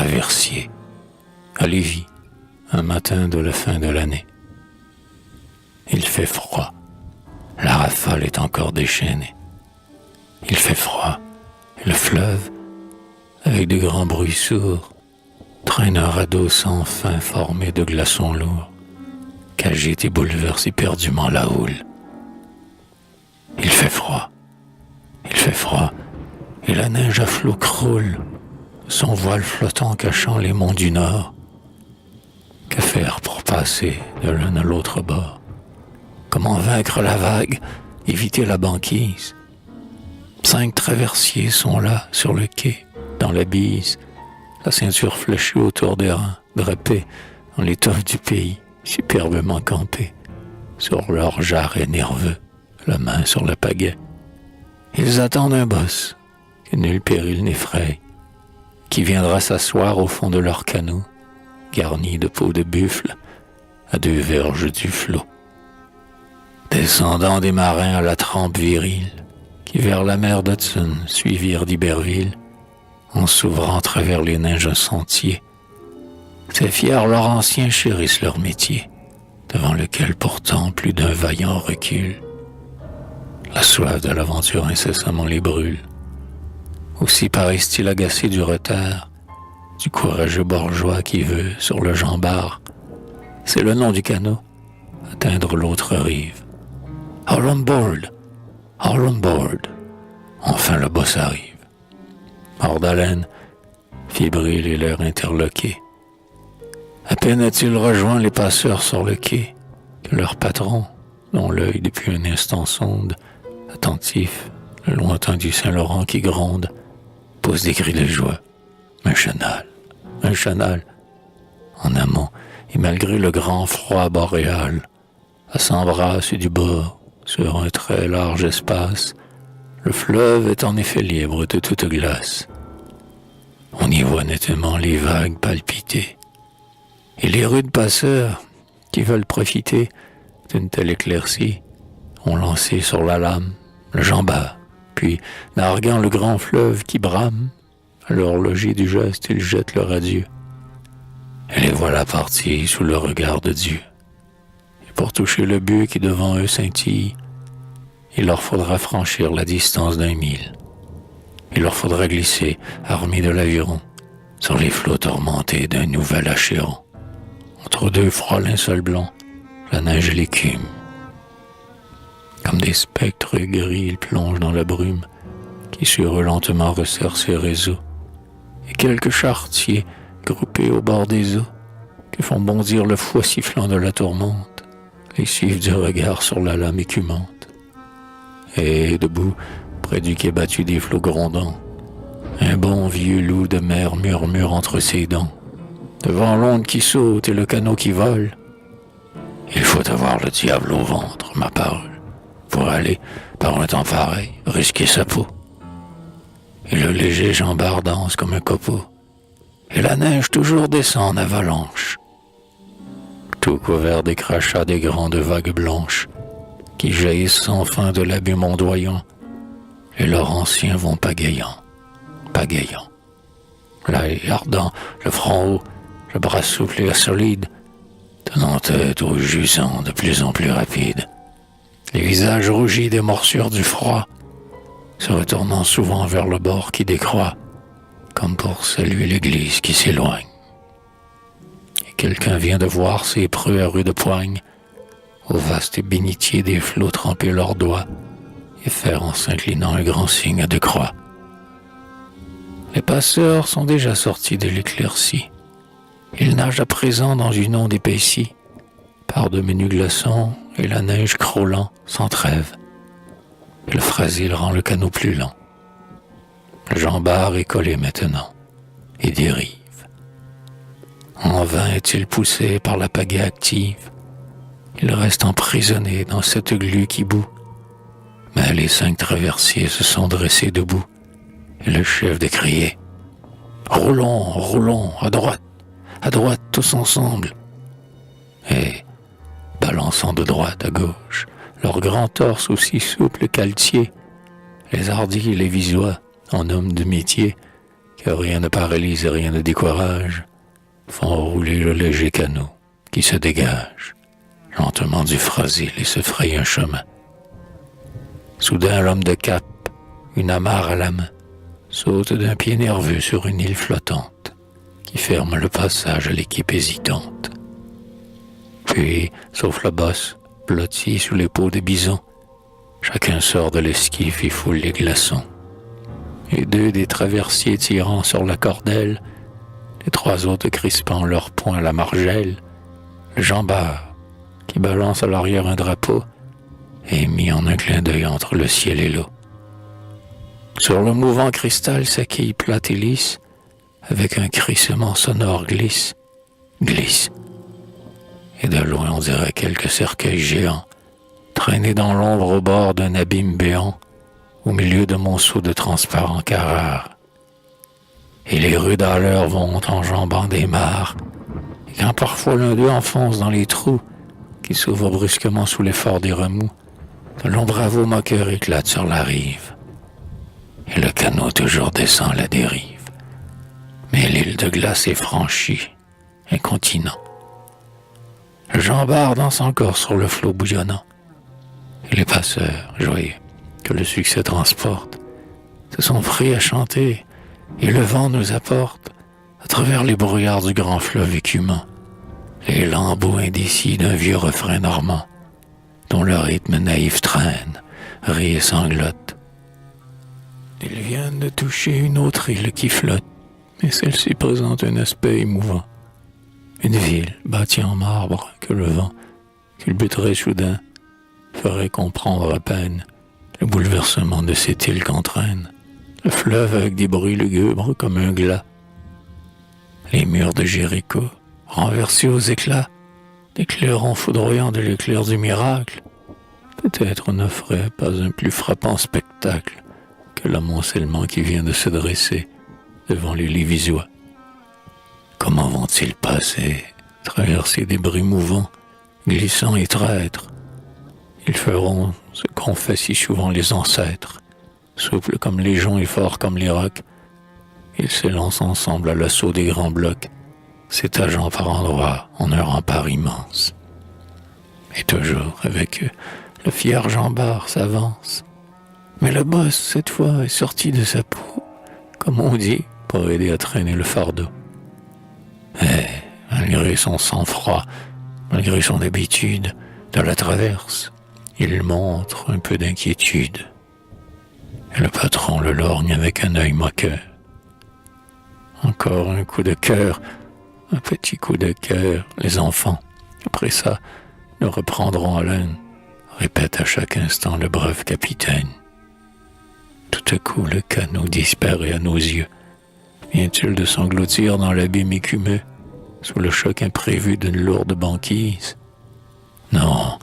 traversiers. À Lévis, un matin de la fin de l'année. Il fait froid. La rafale est encore déchaînée. Il fait froid. Et le fleuve, avec de grands bruits sourds, traîne un radeau sans fin formé de glaçons lourds, qu'agite et bouleverse éperdument la houle. Il fait froid. Il fait froid. Et la neige à flots croule, son voile flottant cachant les monts du nord. Que faire pour passer de l'un à l'autre bord? Comment vaincre la vague, éviter la banquise? 5 traversiers sont là, sur le quai, dans la bise, la ceinture fléchée autour des reins, drapés dans l'étoffe du pays, superbement campés, sur leur jarret nerveux, la main sur le pagaie. Ils attendent un boss, que nul péril n'effraie, qui viendra s'asseoir au fond de leur canot, garni de peau de buffle, à 2 verges du flot. Descendant des marins à la trempe virile, qui vers la mer d'Hudson suivirent d'Iberville, en s'ouvrant travers les neiges sentiers. Ces fiers Laurentiens chérissent leur métier, devant lequel pourtant plus d'un vaillant recule. La soif de l'aventure incessamment les brûle. Aussi paraissent-ils agacés du retard, du courageux bourgeois qui veut, sur le jambard, c'est le nom du canot, atteindre l'autre rive. All on board! All on board! Enfin le boss arrive. Hors d'haleine, fébrile et l'air interloqué. À peine a-t-il rejoint les passeurs sur le quai, que leur patron, dont l'œil depuis un instant sonde, attentif, le lointain du Saint-Laurent qui gronde, pousse des cris de joie. Un chanal. En amont, et malgré le grand froid boréal, à 100 brasses du bord, sur un très large espace, le fleuve est en effet libre de toute glace. On y voit nettement les vagues palpiter, et les rudes passeurs, qui veulent profiter d'une telle éclaircie, ont lancé sur la lame le jambard, puis, narguant le grand fleuve qui brame, à l'horloger du geste, ils jettent leur adieu. Et les voilà partis sous le regard de Dieu. Et pour toucher le but qui devant eux scintille, il leur faudra franchir la distance d'1 mille. Il leur faudra glisser, armés de l'aviron, sur les flots tourmentés d'un nouvel achéron. Entre 2 froids linceuls blancs, la neige et l'écume. Comme des spectres gris, ils plongent dans la brume, qui sur eux lentement resserre ses réseaux. Et quelques charretiers, groupés au bord des eaux, que font bondir le fouet sifflant de la tourmente, les suivent du regard sur la lame écumante. Et debout, près du quai battu des flots grondants, un bon vieux loup de mer murmure entre ses dents. Devant l'onde qui saute et le canot qui vole, il faut avoir le diable au ventre, ma parole, pour aller, par un temps pareil, risquer sa peau. Et le léger jambard danse comme un copeau, et la neige toujours descend en avalanche, tout couvert des crachats des grandes vagues blanches, qui jaillissent sans fin de l'abîme ondoyant. Les Laurentiens vont pagayant, l'œil ardent, le front haut, le bras souple et solide, tenant tête aux jusants de plus en plus rapides, les visages rougis des morsures du froid, se retournant souvent vers le bord qui décroît, comme pour saluer l'église qui s'éloigne. Et quelqu'un vient de voir ces preux à rude poigne, au vaste bénitier des flots tremper leurs doigts, et faire en s'inclinant un grand signe de croix. Les passeurs sont déjà sortis de l'éclaircie. Ils nagent à présent dans une onde épaissie, par de menus glaçons et la neige crôlant sans trêve. Et le frasile rend le canot plus lent. Le jambard est collé maintenant, et dérive. En vain est-il poussé par la pagaie active. Il reste emprisonné dans cette glu qui bout. Mais les 5 traversiers se sont dressés debout, et le chef de crier « Roulons, roulons, à droite, tous ensemble !» Et, balançant de droite à gauche, leur grand torse aussi souple qu'altier, les hardis et les visois, en hommes de métier, que rien ne paralyse et rien ne décourage, font rouler le léger canot qui se dégage lentement du frasile et se fraye un chemin. Soudain, l'homme de cap, une amarre à la main, saute d'un pied nerveux sur une île flottante qui ferme le passage à l'équipe hésitante. Puis, sauf le boss, blotti sous les peaux des bisons, chacun sort de l'esquif et foule les glaçons. Et deux des traversiers tirant sur la cordelle, les trois autres crispant leurs poings à la margelle, le jambard, qui balance à l'arrière un drapeau, est mis en un clin d'œil entre le ciel et l'eau. Sur le mouvant cristal, sa quille plate et lisse, avec un crissement sonore glisse, glisse. Et de loin on dirait quelques cercueils géants, traînés dans l'ombre au bord d'un abîme béant, au milieu de monceaux de transparents carrars. Et les rudes alleurs vont enjambant des mares, et quand parfois l'un d'eux enfonce dans les trous, qui s'ouvrent brusquement sous l'effort des remous, de longs bravos moqueurs éclatent sur la rive. Et le canot toujours descend à la dérive. Mais l'île de glace est franchie, incontinent. Le jambard danse encore sur le flot bouillonnant. Et les passeurs, joyeux, que le succès transporte, se sont pris à chanter, et le vent nous apporte, à travers les brouillards du grand fleuve écumant, les lambeaux indécis d'un vieux refrain normand, dont le rythme naïf traîne, rit et sanglote. Ils viennent de toucher une autre île qui flotte, mais celle-ci présente un aspect émouvant. Une ville bâtie en marbre que le vent, culbuterait soudain, ferait comprendre à peine le bouleversement de cette île qu'entraîne le fleuve avec des bruits lugubres comme un glas. Les murs de Jéricho, renversés aux éclats, des clairons foudroyants de l'éclair du miracle, peut-être n'offraient pas un plus frappant spectacle que l'amoncellement qui vient de se dresser devant les Lévisois. Comment vont-ils passer, traverser des bris mouvants, glissants et traîtres? Ils feront ce qu'ont fait si souvent les ancêtres, souples comme les joncs et forts comme les rocs. Ils s'élancent ensemble à l'assaut des grands blocs, s'étageant par endroits en un rempart immense. Et toujours, avec eux, le fier jambard s'avance. Mais le boss, cette fois, est sorti de sa peau, comme on dit, pour aider à traîner le fardeau. Et, malgré son sang-froid, malgré son habitude de la traverse, il montre un peu d'inquiétude. Et le patron le lorgne avec un œil moqueur. Encore un coup de cœur, un petit coup de cœur, les enfants. Après ça, nous reprendrons haleine, répète à chaque instant le brave capitaine. Tout à coup, le canot disparaît à nos yeux. Vient-il de s'engloutir dans l'abîme écumeux, sous le choc imprévu d'une lourde banquise? Non,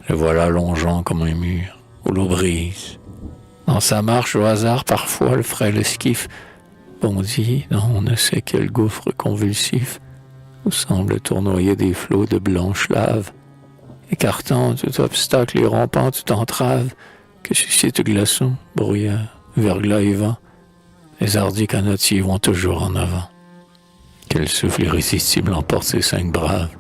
le voilà longeant comme un mur, où l'eau brise. Dans sa marche au hasard, parfois, le frêle esquif bondit dans on ne sait quel gouffre convulsif, où semblent tournoyer des flots de blanche lave, écartant tout obstacle et rompant toute entrave que suscite glaçon, brouillard, verglas et vent. Les hardis canotiers vont toujours en avant. Quel souffle irrésistible emporte ces cinq braves.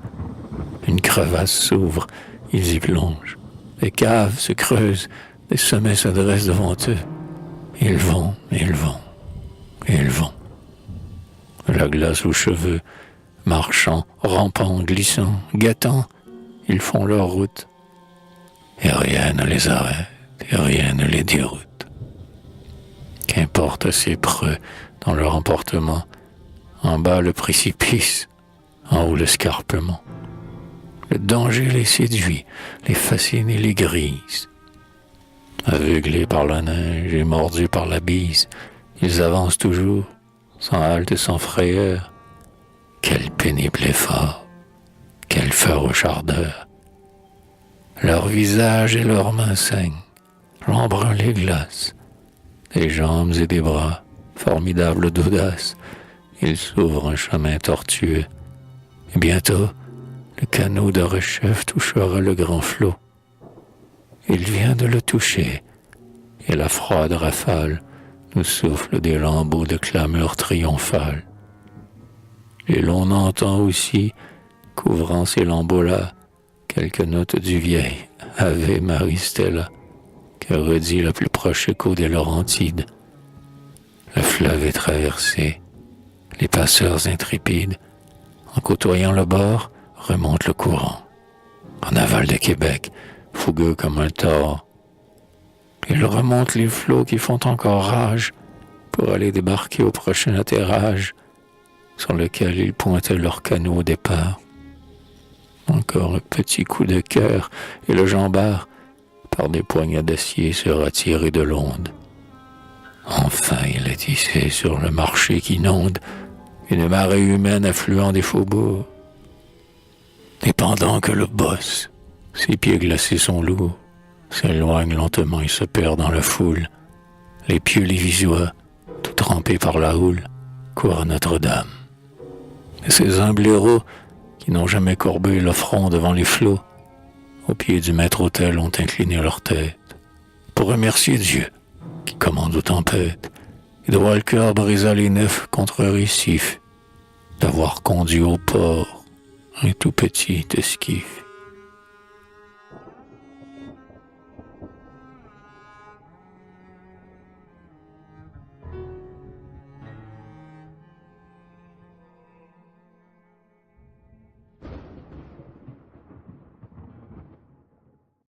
Une crevasse s'ouvre, ils y plongent. Les caves se creusent, les sommets se dressent devant eux. Ils vont, ils vont, ils vont. La glace aux cheveux, marchant, rampant, glissant, guettant, ils font leur route. Et rien ne les arrête, et rien ne les déroute. Qu'importe ces preux dans leur emportement, en bas le précipice, en haut l'escarpement. Le danger les séduit, les fascine et les grise. Aveuglés par la neige et mordus par la bise, ils avancent toujours, sans halte et sans frayeur. Quel pénible effort, quelle farouche ardeur. Leur visage et leurs mains saignent, l'embrun les glace. Des jambes et des bras, formidables d'audace, ils s'ouvrent un chemin tortueux. Et bientôt, le canot de Rechef touchera le grand flot. Il vient de le toucher, et la froide rafale nous soufflent des lambeaux de clameur triomphale. Et l'on entend aussi, couvrant ces lambeaux-là, quelques notes du vieil Ave Maristella, que redit le plus proche écho des Laurentides. Le fleuve est traversé, les passeurs intrépides, en côtoyant le bord, remontent le courant. En aval de Québec, fougueux comme un tord, ils remontent les flots qui font encore rage pour aller débarquer au prochain atterrage sur lequel ils pointaient leur canot au départ. Encore un petit coup de cœur et le jambard, par des poignets d'acier, sera tiré de l'onde. Enfin, il est hissé sur le marché qu'inonde une marée humaine affluant des faubourgs. Et pendant que le boss, ses pieds glacés sont lourds, s'éloigne lentement et se perd dans la foule, les pieux lévisois, tout trempés par la houle, courent à Notre-Dame. Et ces humbles héros, qui n'ont jamais courbé le front devant les flots, au pied du maître-autel ont incliné leur tête, pour remercier Dieu, qui commande aux tempêtes, et de voir le cœur brisa les nefs contre récifs, d'avoir conduit au port un tout petit esquif.